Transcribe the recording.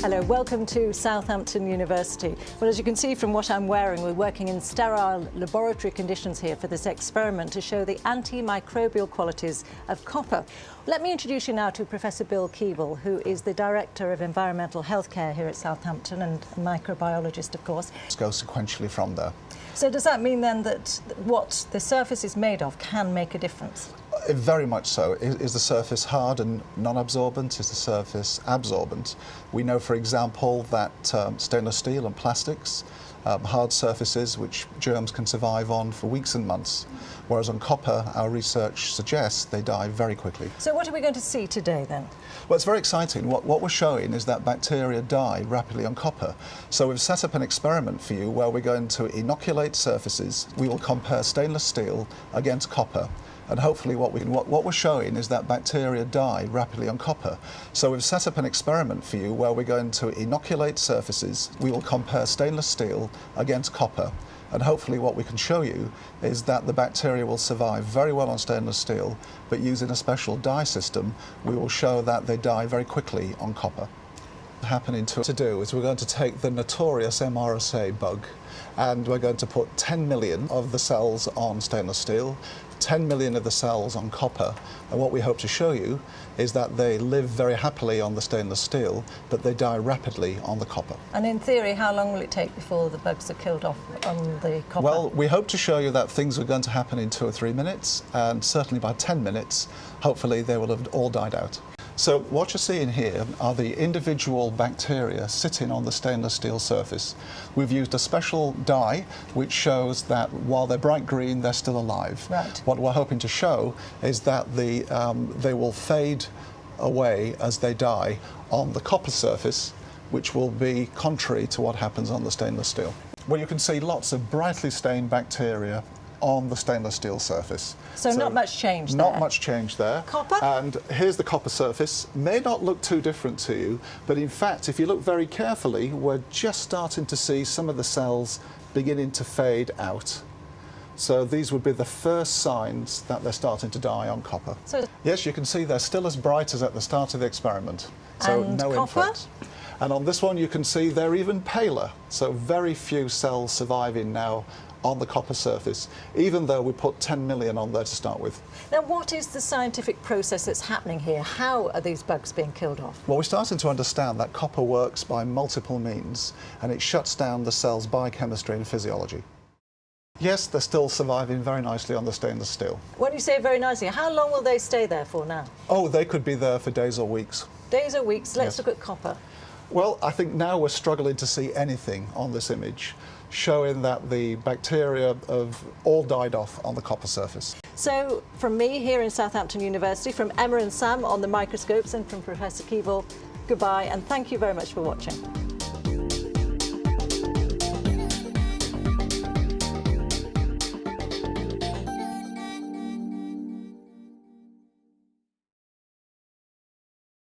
Hello, welcome to Southampton University. Well, as you can see from what I'm wearing, we're working in sterile laboratory conditions here for this experiment to show the antimicrobial qualities of copper. Let me introduce you now to Professor Bill Keeble, who is the Director of Environmental Healthcare here at Southampton and a microbiologist, of course. Let's go sequentially from there. So does that mean then that what the surface is made of can make a difference? Very much so. Is the surface hard and non-absorbent? Is the surface absorbent? We know, for example, that stainless steel and plastics, hard surfaces which germs can survive on for weeks and months, whereas on copper, our research suggests they die very quickly. So what are we going to see today then? Well, it's very exciting. What we're showing is that bacteria die rapidly on copper. So we've set up an experiment for you where we're going to inoculate surfaces. We will compare stainless steel against copper. And hopefully what we're showing is that bacteria die rapidly on copper. So we've set up an experiment for you where we're going to inoculate surfaces. We will compare stainless steel against copper. And hopefully what we can show you is that the bacteria will survive very well on stainless steel, but using a special dye system, we will show that they die very quickly on copper. Happening to do is we're going to take the notorious MRSA bug and we're going to put 10 million of the cells on stainless steel, 10 million of the cells on copper, and what we hope to show you is that they live very happily on the stainless steel, but they die rapidly on the copper. And in theory, how long will it take before the bugs are killed off on the copper? Well, we hope to show you that things are going to happen in 2 or 3 minutes, and certainly by 10 minutes, hopefully they will have all died out. So what you're seeing here are the individual bacteria sitting on the stainless steel surface. We've used a special dye which shows that while they're bright green, they're still alive. Right. What we're hoping to show is that they will fade away as they die on the copper surface, which will be contrary to what happens on the stainless steel. Well, you can see lots of brightly stained bacteria on the stainless steel surface. So not much change there? Not much change there. Copper? And here's the copper surface. May not look too different to you, but in fact, if you look very carefully, we're just starting to see some of the cells beginning to fade out. So these would be the first signs that they're starting to die on copper. So yes, you can see they're still as bright as at the start of the experiment. So and no copper? influence. And on this one, you can see they're even paler. So very few cells surviving now on the copper surface, even though we put 10 million on there to start with. Now, what is the scientific process that's happening here? How are these bugs being killed off? Well, we're starting to understand that copper works by multiple means, and it shuts down the cell's biochemistry and physiology. Yes, they're still surviving very nicely on the stainless steel. When you say very nicely, how long will they stay there for now? Oh, they could be there for days or weeks. Days or weeks? Let's Yes. look at copper. Well, I think now we're struggling to see anything on this image, showing that the bacteria have all died off on the copper surface. So, from me here in Southampton University, from Emma and Sam on the microscopes, and from Professor Keeble, goodbye, and thank you very much for watching.